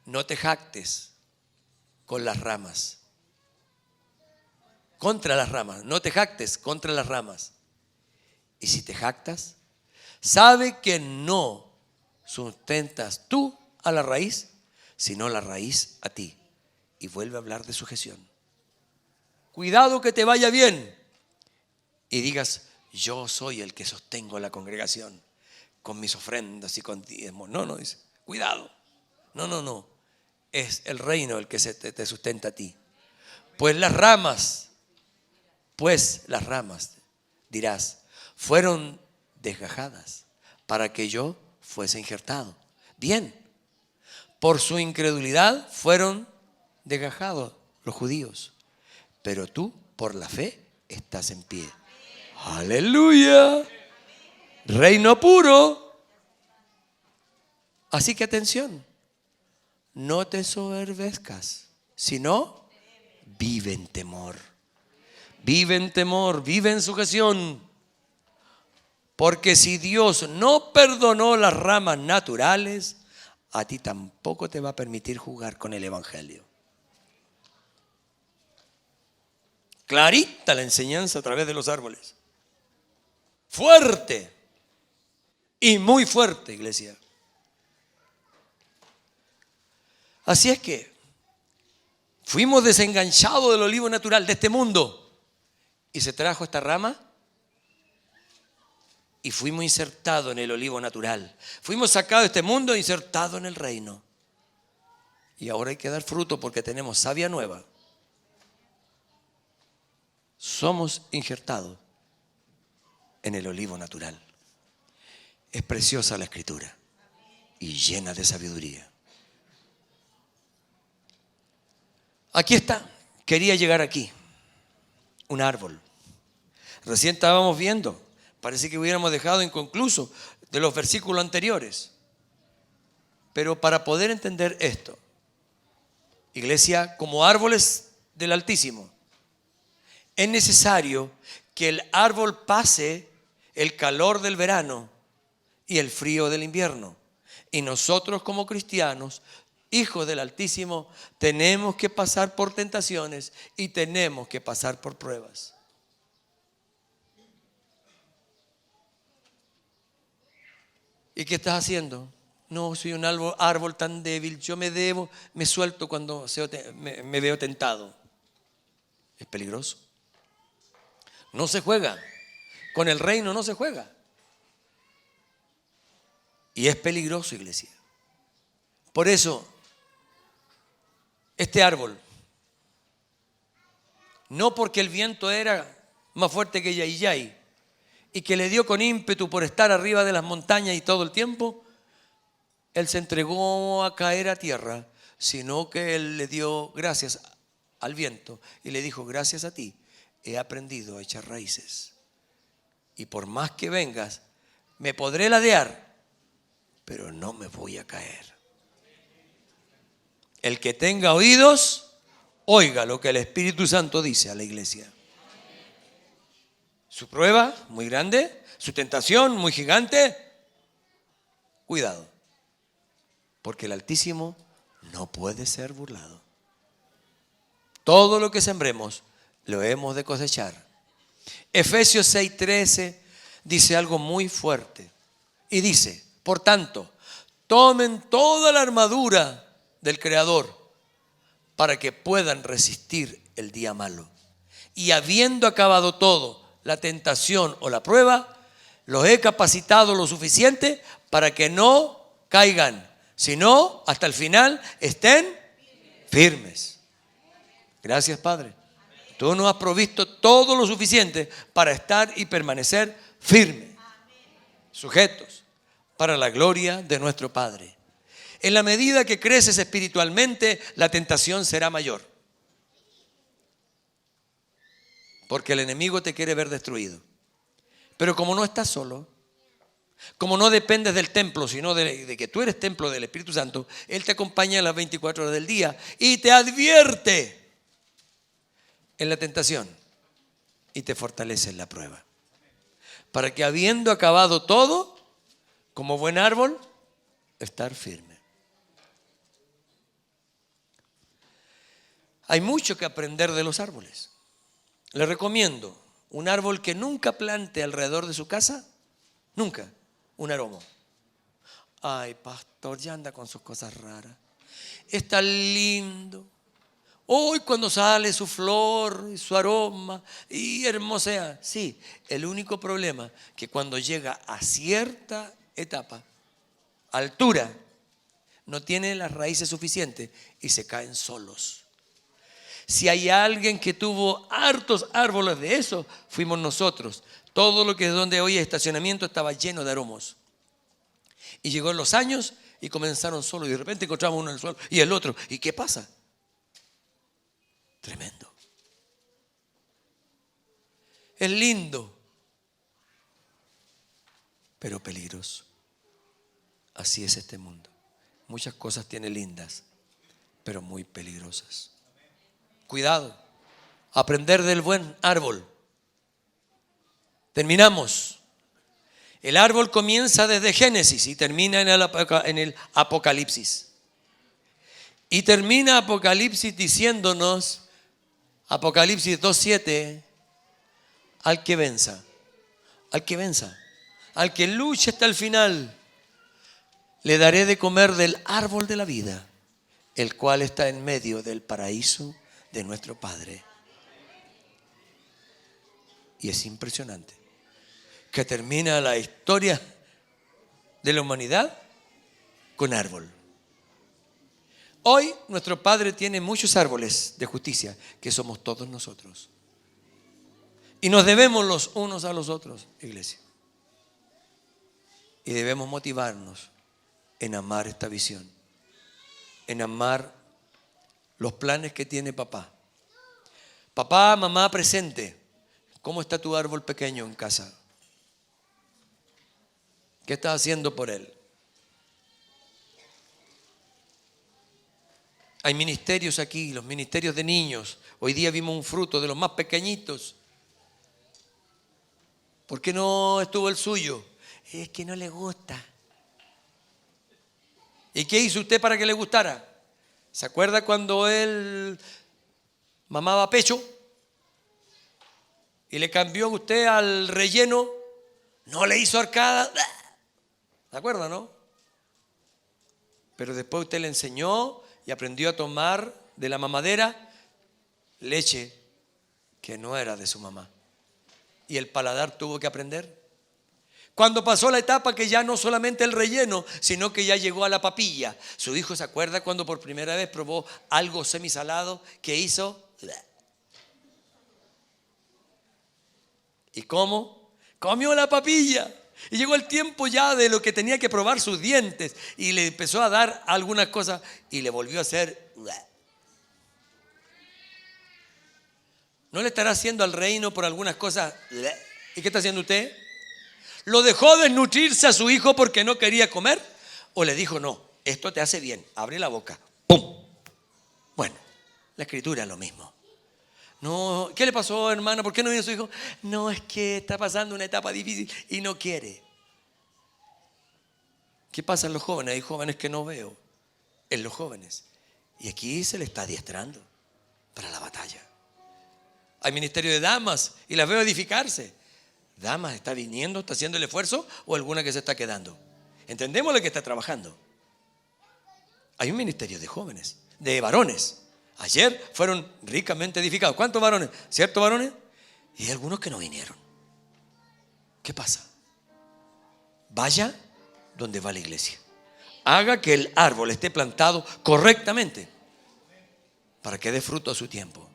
No te jactes con las ramas, contra las ramas, no te jactes contra las ramas. Y si te jactas, sabe que no sustentas tú a la raíz, sino la raíz a ti. Y vuelve a hablar de sujeción. Cuidado que te vaya bien y digas, yo soy el que sostengo la congregación con mis ofrendas y con diezmos. No, dice, cuidado. No. Es el reino el que te sustenta a ti. Pues las ramas, dirás, fueron desgajadas para que yo fuese injertado. Bien, por su incredulidad fueron desgajados los judíos, pero tú por la fe estás en pie. Aleluya, reino puro. Así que atención, no te soberbezcas, sino vive en temor. Vive en temor, vive en sujeción. Porque si Dios no perdonó las ramas naturales, a ti tampoco te va a permitir jugar con el evangelio. Clarita la enseñanza a través de los árboles. Fuerte y muy fuerte, iglesia. Así es que fuimos desenganchados del olivo natural de este mundo y se trajo esta rama y fuimos insertados en el olivo natural. Fuimos sacados de este mundo e insertados en el reino. Y ahora hay que dar fruto porque tenemos savia nueva. Somos injertados en el olivo natural. Es preciosa la escritura y llena de sabiduría. Aquí está, quería llegar aquí, un árbol. Recién estábamos viendo, parece que hubiéramos dejado inconcluso de los versículos anteriores. Pero para poder entender esto, iglesia, como árboles del Altísimo, es necesario que el árbol pase el calor del verano y el frío del invierno. Y nosotros como cristianos, hijos del Altísimo, tenemos que pasar por tentaciones y tenemos que pasar por pruebas. ¿Y qué estás haciendo? No, soy un árbol tan débil, yo me suelto cuando me veo tentado. Es peligroso. No se juega. Con el reino no se juega. Y es peligroso, iglesia. Por eso, este árbol, no porque el viento era más fuerte que Yayay y que le dio con ímpetu por estar arriba de las montañas y todo el tiempo, él se entregó a caer a tierra, sino que él le dio gracias al viento y le dijo, gracias a ti he aprendido a echar raíces. Y por más que vengas, me podré ladear, pero no me voy a caer. El que tenga oídos, oiga lo que el Espíritu Santo dice a la iglesia. Su prueba muy grande, su tentación muy gigante. Cuidado, porque el Altísimo no puede ser burlado. Todo lo que sembremos lo hemos de cosechar. Efesios 6:13 dice algo muy fuerte y dice, por tanto, tomen toda la armadura del Creador para que puedan resistir el día malo. Y habiendo acabado todo, la tentación o la prueba, los he capacitado lo suficiente para que no caigan, sino hasta el final estén firmes. Gracias, Padre. Tú nos has provisto todo lo suficiente para estar y permanecer firmes, sujetos, para la gloria de nuestro Padre. En la medida que creces espiritualmente, la tentación será mayor. Porque el enemigo te quiere ver destruido. Pero como no estás solo, como no dependes del templo, sino de que tú eres templo del Espíritu Santo, Él te acompaña las 24 horas del día y te advierte en la tentación y te fortalece en la prueba. Para que habiendo acabado todo, como buen árbol, estar firme. Hay mucho que aprender de los árboles. Les recomiendo un árbol que nunca plante alrededor de su casa, nunca, un aromo. Ay, pastor, ya anda con sus cosas raras. Está lindo. Hoy cuando sale su flor y su aroma y hermosea. Sí, el único problema que cuando llega a cierta etapa, altura, no tiene las raíces suficientes y se caen solos. Si hay alguien que tuvo hartos árboles de eso, fuimos nosotros. Todo lo que es donde hoy es estacionamiento estaba lleno de aromos. Y llegó los años y comenzaron solos. Y de repente encontramos uno en el suelo y el otro. ¿Y qué pasa? Tremendo. Es lindo, pero peligroso. Así es este mundo. Muchas cosas tiene lindas, pero muy peligrosas. Cuidado. Aprender del buen árbol. Terminamos. El árbol comienza desde Génesis y termina en el Apocalipsis. Y termina Apocalipsis diciéndonos, Apocalipsis 2:7, al que venza, al que luche hasta el final, le daré de comer del árbol de la vida, el cual está en medio del paraíso de nuestro Padre. Y es impresionante que termina la historia de la humanidad con árbol. Hoy nuestro Padre tiene muchos árboles de justicia, que somos todos nosotros. Y nos debemos los unos a los otros, iglesia. Y debemos motivarnos en amar esta visión, en amar los planes que tiene papá. Papá, mamá presente, ¿cómo está tu árbol pequeño en casa? ¿Qué estás haciendo por él? Hay ministerios aquí, los ministerios de niños. Hoy día vimos un fruto de los más pequeñitos. ¿Por qué no estuvo el suyo? Es que no le gusta. ¿Y qué hizo usted para que le gustara? ¿Se acuerda cuando él mamaba pecho? Y le cambió usted al relleno. No le hizo arcada. ¿Se acuerda, no? Pero después usted le enseñó y aprendió a tomar de la mamadera leche que no era de su mamá. Y el paladar tuvo que aprender. Cuando pasó la etapa que ya no solamente el relleno, sino que ya llegó a la papilla. Su hijo se acuerda cuando por primera vez probó algo semisalado que hizo. ¿Y cómo? Comió la papilla. Y llegó el tiempo ya de lo que tenía que probar sus dientes. Y le empezó a dar algunas cosas y le volvió a hacer. ¿No le estará haciendo al reino por algunas cosas? ¿Y qué está haciendo usted? ¿Lo dejó desnutrirse a su hijo porque no quería comer? ¿O le dijo, no, esto te hace bien, abre la boca? ¡Pum! Bueno, la escritura es lo mismo. No, ¿qué le pasó, hermana? ¿Por qué no vino su hijo? No, es que está pasando una etapa difícil y no quiere. ¿Qué pasa en los jóvenes? Hay jóvenes que no veo en los jóvenes. Y aquí se le está adiestrando para la batalla. Hay ministerio de damas y las veo edificarse. Damas, ¿está viniendo? ¿Está haciendo el esfuerzo? ¿O alguna que se está quedando? Entendemos lo que está trabajando. Hay un ministerio de jóvenes, de varones. Ayer fueron ricamente edificados. ¿Cuántos varones? ¿Ciertos varones? Y hay algunos que no vinieron. ¿Qué pasa? Vaya donde va la iglesia. Haga que el árbol esté plantado correctamente para que dé fruto a su tiempo.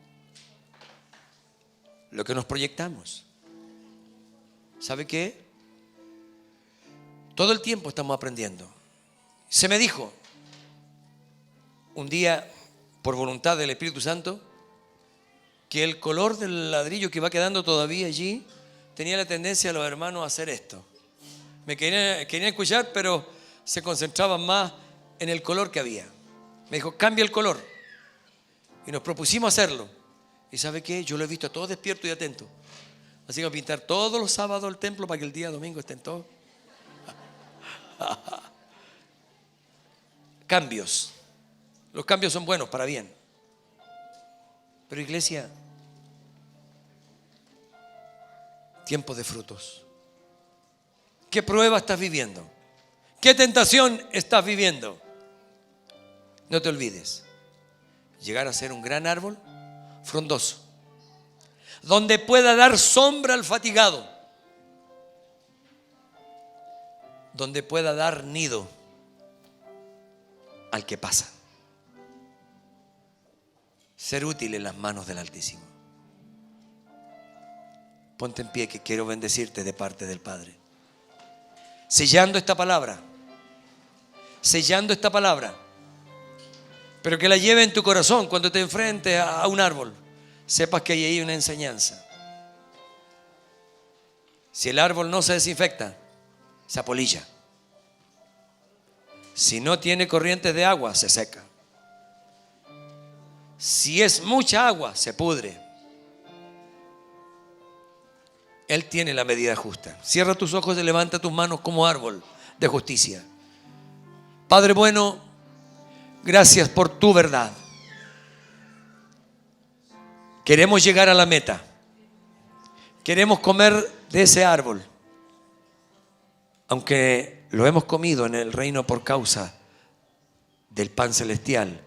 Lo que nos proyectamos. ¿Sabe qué? Todo el tiempo estamos aprendiendo. Se me dijo un día, por voluntad del Espíritu Santo, que el color del ladrillo que va quedando todavía allí tenía la tendencia a los hermanos a hacer esto. Me querían escuchar, pero se concentraban más en el color que había. Me dijo, cambia el color. Y nos propusimos hacerlo. ¿Y sabe qué? Yo lo he visto todo despierto y atento. Así que voy a pintar todos los sábados el templo para que el día domingo estén todos. Cambios. Los cambios son buenos para bien. Pero iglesia, tiempo de frutos. ¿Qué prueba estás viviendo? ¿Qué tentación estás viviendo? No te olvides. Llegar a ser un gran árbol frondoso, donde pueda dar sombra al fatigado, donde pueda dar nido al que pasa. Ser útil en las manos del Altísimo. Ponte en pie, que quiero bendecirte de parte del Padre. Sellando esta palabra. Sellando esta palabra. Pero que la lleve en tu corazón cuando te enfrentes a un árbol. Sepas que hay ahí una enseñanza. Si el árbol no se desinfecta, se apolilla. Si no tiene corrientes de agua, se seca. Si es mucha agua, se pudre. Él tiene la medida justa. Cierra tus ojos y levanta tus manos como árbol de justicia. Padre bueno, gracias por tu verdad. Queremos llegar a la meta. Queremos comer de ese árbol. Aunque lo hemos comido en el reino por causa del pan celestial,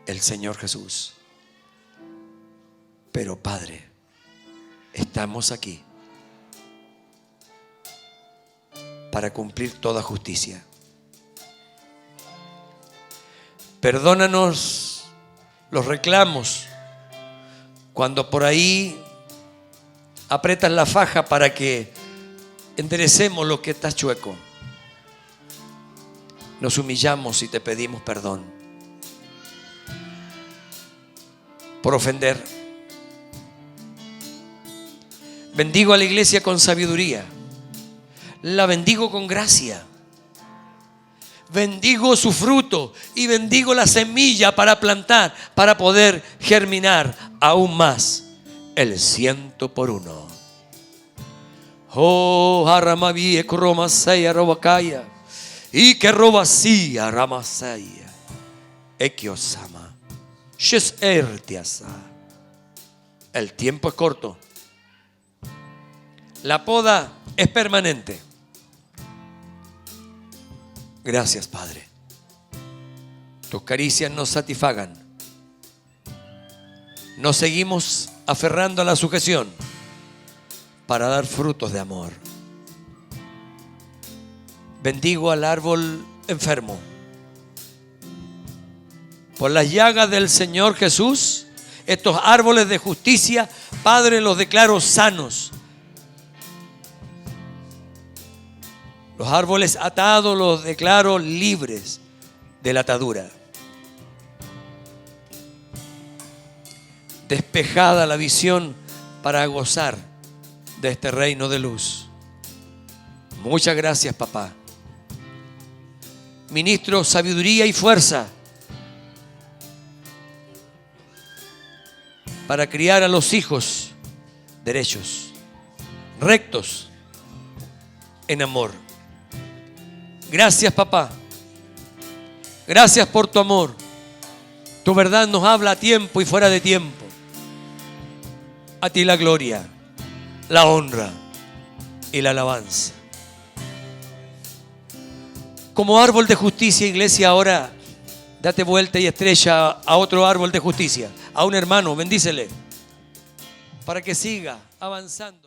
el Señor Jesús. Pero Padre, estamos aquí para cumplir toda justicia. Perdónanos los reclamos cuando por ahí aprietas la faja para que enderecemos lo que está chueco. Nos humillamos y te pedimos perdón por ofender. Bendigo a la iglesia con sabiduría. La bendigo con gracia. Bendigo su fruto y bendigo la semilla para plantar, para poder germinar aún más el 100%. Oh, Haramavie Kromasaya Robakaya y que Robasía Ramasaya Ekiosama Shesertiasa. El tiempo es corto. La poda es permanente. Gracias, Padre. Tus caricias nos satisfagan. Nos seguimos aferrando a la sujeción para dar frutos de amor. Bendigo al árbol enfermo. Por las llagas del Señor Jesús, estos árboles de justicia, Padre, los declaro sanos. Los árboles atados los declaro libres de la atadura. Despejada la visión para gozar de este reino de luz. Muchas gracias, papá. Ministro sabiduría y fuerza para criar a los hijos derechos, rectos, en amor. Gracias, papá. Gracias por tu amor. Tu verdad nos habla a tiempo y fuera de tiempo. A ti la gloria, la honra y la alabanza. Como árbol de justicia, iglesia, ahora date vuelta y estrella a otro árbol de justicia, a un hermano, bendícele, para que siga avanzando.